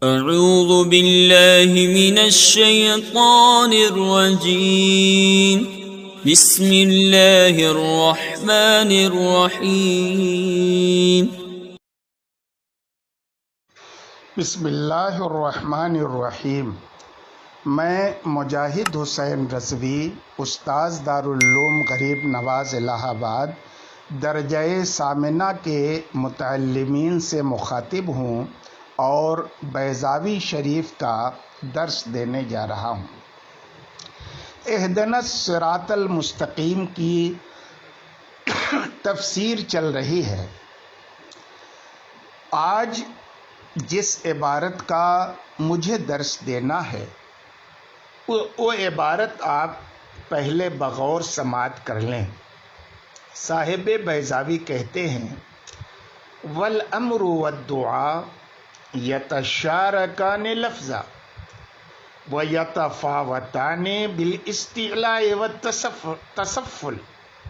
اعوذ باللہ من الشیطان الرجیم بسم اللہ الرحمن الرحیم بسم اللہ الرحمن الرحیم۔ میں مجاہد حسین رضوی، استاذ دارالعلوم غریب نواز الہ آباد، درجہ ثامنہ کے متعلمین سے مخاطب ہوں اور بیضاوی شریف کا درس دینے جا رہا ہوں۔ اہدنا الصراط المستقیم کی تفسیر چل رہی ہے۔ آج جس عبارت کا مجھے درس دینا ہے وہ عبارت آپ پہلے بغور سماعت کر لیں۔ صاحب بیضاوی کہتے ہیں والامر والدعاء یتشارکان لفظا ویتفاوتان بالاستعلاء والتسفل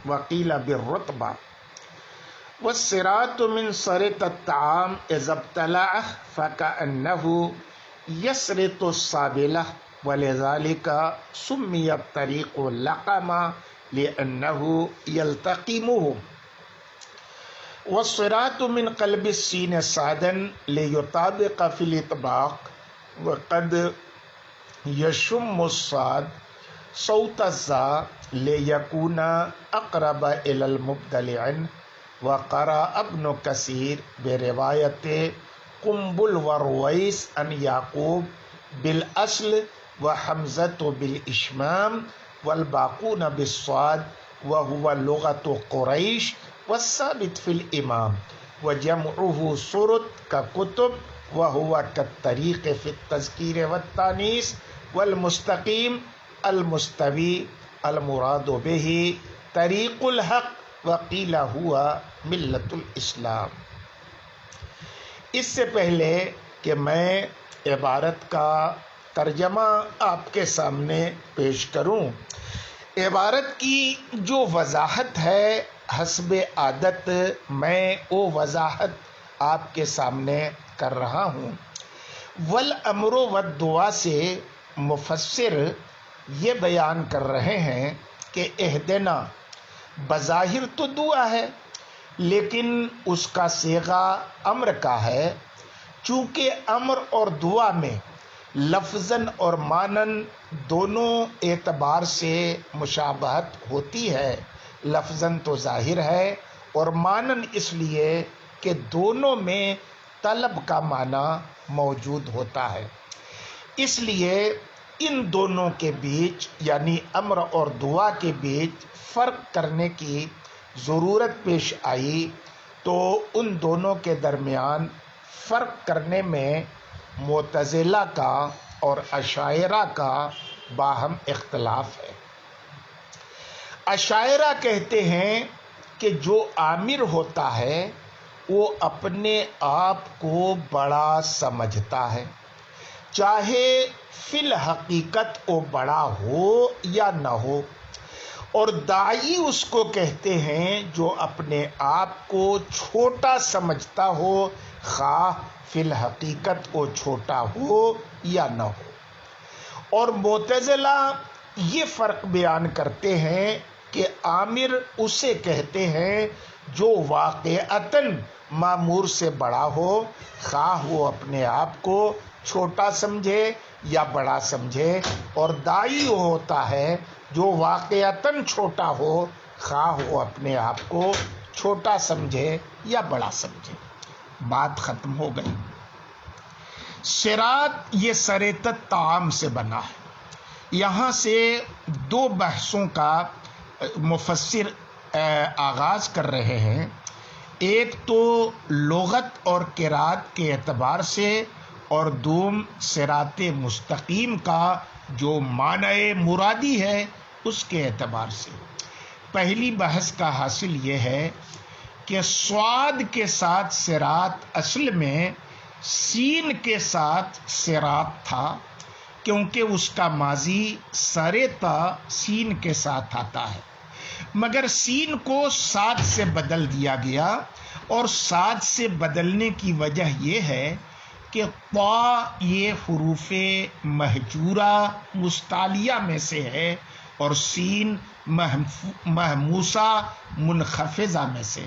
وقیل بالرتبہ والصراط من صرط الطعام اذا ابتلعه فكأنه يسرط الصابلة ولذلك سمي الطريق لقما لأنه يلتقمه والصراط من قلب السين سعدا ليطابق في الإطباق وقد يشم الصاد صوت الزا ليكون أقرب إلى المبدل عنه وقرأ ابن کثیر برواية قنبل ورويس عن يعقوب بالأصل وحمزة بالإشمام والباقون بالصاد وهو لغة قريش والثابت في الإمام وجمعه سرد ككتب وهو كالطريق في التذكير والتانيث والمستقيم المستوي المراد به طريق الحق وقیل ہوا ملت الاسلام۔ اس سے پہلے کہ میں عبارت کا ترجمہ آپ کے سامنے پیش کروں، عبارت کی جو وضاحت ہے حسب عادت میں وہ وضاحت آپ کے سامنے کر رہا ہوں۔ والامر والدعاء سے مفسر یہ بیان کر رہے ہیں کہ اہدنا بظاہر تو دعا ہے لیکن اس کا صیغہ امر کا ہے۔ چونکہ امر اور دعا میں لفظاً اور معناً دونوں اعتبار سے مشابہت ہوتی ہے۔ لفظاً تو ظاہر ہے اور معناً اس لیے کہ دونوں میں طلب کا معنی موجود ہوتا ہے۔ اس لیے ان دونوں کے بیچ یعنی امر اور دعا کے بیچ فرق کرنے کی ضرورت پیش آئی تو ان دونوں کے درمیان فرق کرنے میں معتزلہ کا اور اشاعرہ کا باہم اختلاف ہے۔ اشاعرہ کہتے ہیں کہ جو آمر ہوتا ہے وہ اپنے آپ کو بڑا سمجھتا ہے، چاہے فی الحقیقت وہ بڑا ہو یا نہ ہو، اور داعی اس کو کہتے ہیں جو اپنے آپ کو چھوٹا سمجھتا ہو، خواہ فی الحقیقت وہ چھوٹا ہو یا نہ ہو۔ اور معتزلہ یہ فرق بیان کرتے ہیں کہ آمر اسے کہتے ہیں جو واقعتاً مامور سے بڑا ہو، خواہ وہ اپنے آپ کو چھوٹا سمجھے یا بڑا سمجھے، اور داعی وہ ہوتا ہے جو واقعتاً چھوٹا ہو، خواہ وہ اپنے آپ کو چھوٹا سمجھے یا بڑا سمجھے۔ بات ختم ہو گئی۔ صراط یہ صریط الطعام سے بنا ہے۔ یہاں سے دو بحثوں کا مفسر آغاز کر رہے ہیں۔ ایک تو لغت اور قرات کے اعتبار سے اور دوم صراط مستقیم کا جو معنی مرادی ہے اس کے اعتبار سے۔ پہلی بحث کا حاصل یہ ہے کہ صاد کے ساتھ صراط اصل میں سین کے ساتھ صراط تھا، کیونکہ اس کا ماضی سرتا سین کے ساتھ آتا ہے، مگر سین کو صاد سے بدل دیا گیا، اور صاد سے بدلنے کی وجہ یہ ہے کہ طا یہ حروف مہجورہ مستعلیہ میں سے ہے اور سین محموسہ منخفضہ میں سے،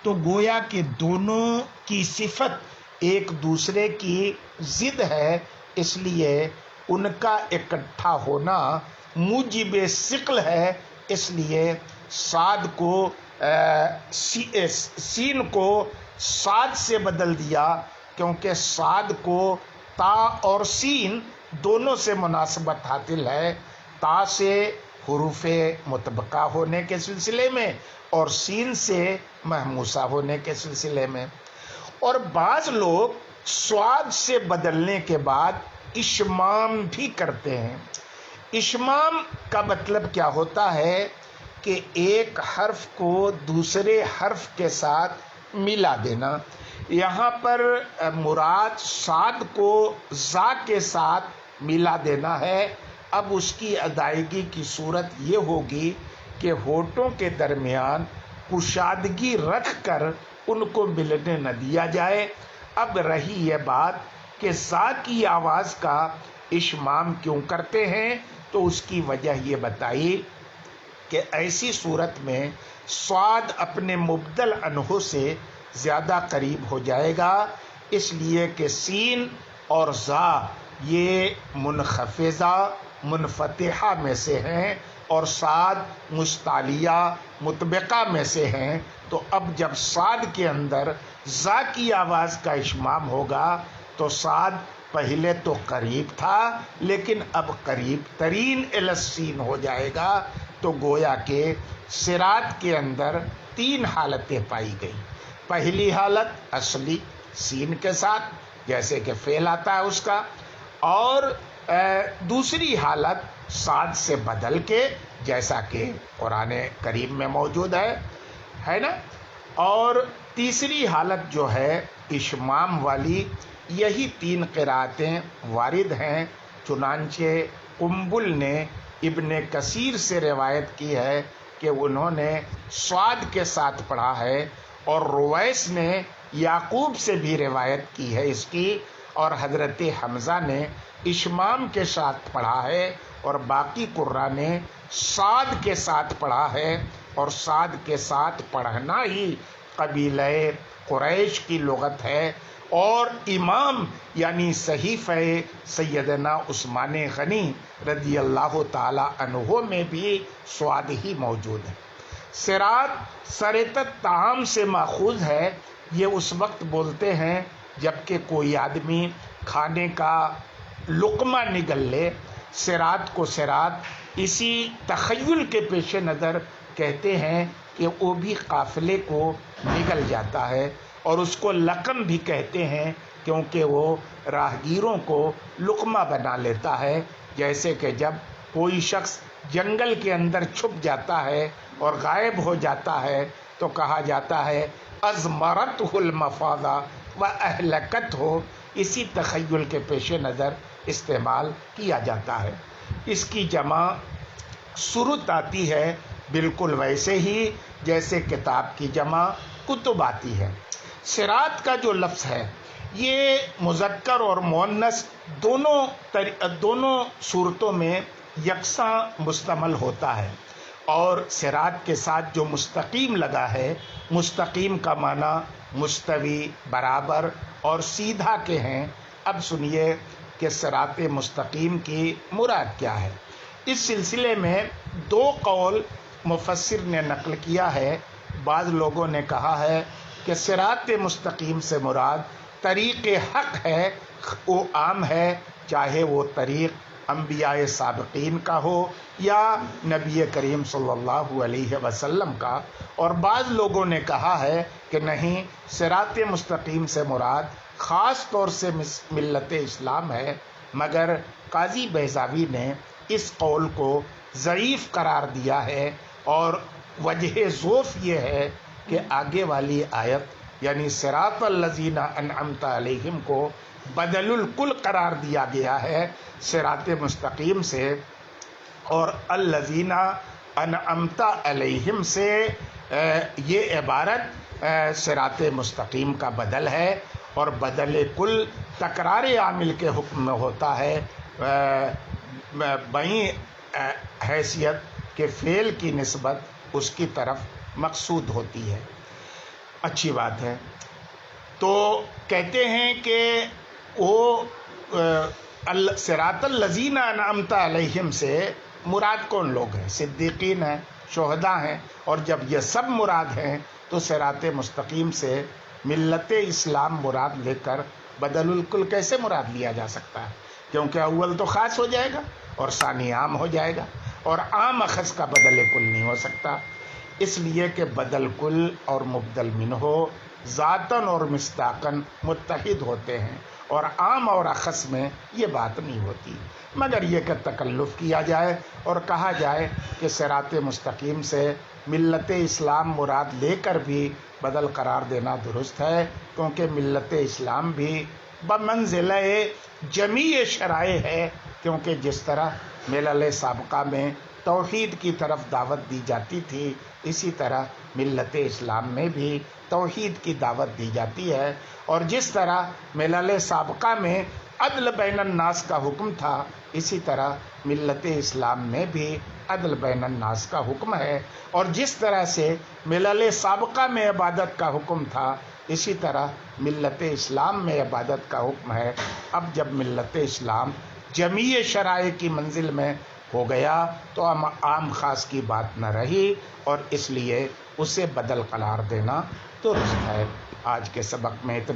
تو گویا کہ دونوں کی صفت ایک دوسرے کی ضد ہے، اس لیے ان کا اکٹھا ہونا موجب ثقل ہے، اس لیے صاد کو سین کو صاد سے بدل دیا، کیونکہ صاد کو تا اور سین دونوں سے مناسبت حاصل ہے، تا سے حروف مطبقہ ہونے کے سلسلے میں اور سین سے محموسہ ہونے کے سلسلے میں۔ اور بعض لوگ صاد سے بدلنے کے بعد اشمام بھی کرتے ہیں۔ اشمام کا مطلب کیا ہوتا ہے کہ ایک حرف کو دوسرے حرف کے ساتھ ملا دینا۔ یہاں پر مراد صاد کو زا کے ساتھ ملا دینا ہے۔ اب اس کی ادائیگی کی صورت یہ ہوگی کہ ہونٹوں کے درمیان کشادگی رکھ کر ان کو ملنے نہ دیا جائے۔ اب رہی یہ بات کہ زا کی آواز کا اشمام کیوں کرتے ہیں، تو اس کی وجہ یہ بتائی کہ ایسی صورت میں صاد اپنے مبدل عنہ سے زیادہ قریب ہو جائے گا، اس لیے کہ سین اور زا یہ منخفضہ منفتحہ میں سے ہیں اور صاد مستعلیہ مطبقہ میں سے ہیں، تو اب جب صاد کے اندر زا کی آواز کا اشمام ہوگا تو صاد پہلے تو قریب تھا لیکن اب قریب ترین الی السین ہو جائے گا، تو گویا کہ صراط کے اندر تین حالتیں پائی گئیں۔ پہلی حالت اصلی سین کے ساتھ جیسے کہ فعل آتا ہے اس کا، اور دوسری حالت صاد سے بدل کے جیسا کہ قرآن کریم میں موجود ہے نا، اور تیسری حالت جو ہے اشمام والی۔ یہی تین قرأتیں وارد ہیں، چنانچہ قنبل نے ابن کثیر سے روایت کی ہے کہ انہوں نے صاد کے ساتھ پڑھا ہے، اور رویس نے یعقوب سے بھی روایت کی ہے اس کی، اور حضرت حمزہ نے اشمام کے ساتھ پڑھا ہے، اور باقی قراء نے صاد کے ساتھ پڑھا ہے، اور صاد کے ساتھ پڑھنا ہی قبیلہ قریش کی لغت ہے۔ اور امام یعنی صحیفہ سیدنا عثمان غنی رضی اللہ تعالی عنہ میں بھی صاد ہی موجود ہے۔ صراط سرتت طعام سے ماخوذ ہے، یہ اس وقت بولتے ہیں جبکہ کوئی آدمی کھانے کا لقمہ نگل لے۔ صراط کو صراط اسی تخیل کے پیش نظر کہتے ہیں کہ وہ بھی قافلے کو نگل جاتا ہے، اور اس کو لقم بھی کہتے ہیں کیونکہ وہ راہگیروں کو لقمہ بنا لیتا ہے۔ جیسے کہ جب کوئی شخص جنگل کے اندر چھپ جاتا ہے اور غائب ہو جاتا ہے تو کہا جاتا ہے ازمرتہ المفاضہ واہلکتہ، اسی تخیل کے پیش نظر استعمال کیا جاتا ہے۔ اس کی جمع سرت آتی ہے بالکل ویسے ہی جیسے کتاب کی جمع کتب آتی ہے۔ صراط کا جو لفظ ہے یہ مذکر اور مؤنث دونوں صورتوں میں یکساں مستعمل ہوتا ہے، اور صراط کے ساتھ جو مستقیم لگا ہے، مستقیم کا معنی مستوی، برابر اور سیدھا کے ہیں۔ اب سنیے کہ صراط مستقیم کی مراد کیا ہے۔ اس سلسلے میں دو قول مفسر نے نقل کیا ہے۔ بعض لوگوں نے کہا ہے کہ صراط مستقیم سے مراد طریق حق ہے، وہ عام ہے، چاہے وہ طریق انبیاء سابقین کا ہو یا نبی کریم صلی اللہ علیہ وسلم کا۔ اور بعض لوگوں نے کہا ہے کہ نہیں، صراط مستقیم سے مراد خاص طور سے ملت اسلام ہے، مگر قاضی بیضاوی نے اس قول کو ضعیف قرار دیا ہے، اور وجہ ضعف یہ ہے کہ آگے والی آیت یعنی صراط الذین انعمت علیہم کو بدل الکل قرار دیا گیا ہے صراط مستقیم سے، اور الذین انعمت علیہم سے یہ عبارت صراط مستقیم کا بدل ہے، اور بدل کل تکرار عامل کے حکم میں ہوتا ہے بئی حیثیت کہ فعل کی نسبت اس کی طرف مقصود ہوتی ہے. اچھی بات ہے. تو کہتے ہیں کہ وہ صراط الذین انعمت علیہم سے مراد کون لوگ ہیں؟ صدیقین ہیں، شہداء ہیں. اور جب یہ سب مراد ہیں تو صراط مستقیم سے ملت اسلام مراد لے کر بدل الکل کیسے مراد لیا جا سکتا ہے؟ کیونکہ اول تو خاص ہو جائے گا اور ثانی عام ہو جائے گا، اور عام اخذ کا بدل کل نہیں ہو سکتا. اس لیے کہ بدل کل اور مبدل منہ ذاتاً اور مصداقاً متحد ہوتے ہیں، اور عام اور اخص میں یہ بات نہیں ہوتی. مگر یہ کہ تکلف کیا جائے اور کہا جائے کہ صراط مستقیم سے ملت اسلام مراد لے کر بھی بدل قرار دینا درست ہے، کیونکہ ملت اسلام بھی بمنزلہ جمیع شرائع ہے. کیونکہ جس طرح ملل سابقہ میں توحید کی طرف دعوت دی جاتی تھی، اسی طرح ملت اسلام میں بھی توحید کی دعوت دی جاتی ہے. اور جس طرح ملل سابقہ میں عدل بین الناس کا حکم تھا، اسی طرح ملت اسلام میں بھی عدل بین الناس کا حکم ہے. اور جس طرح سے ملل سابقہ میں عبادت کا حکم تھا، اسی طرح ملت اسلام میں عبادت کا حکم ہے. اب جب ملت اسلام جمیع شرائع کی منزل میں ہو گیا تو عام خاص کی بات نہ رہی، اور اس لیے اسے بدل قرار دینا درست ہے. آج کے سبق میں اتنا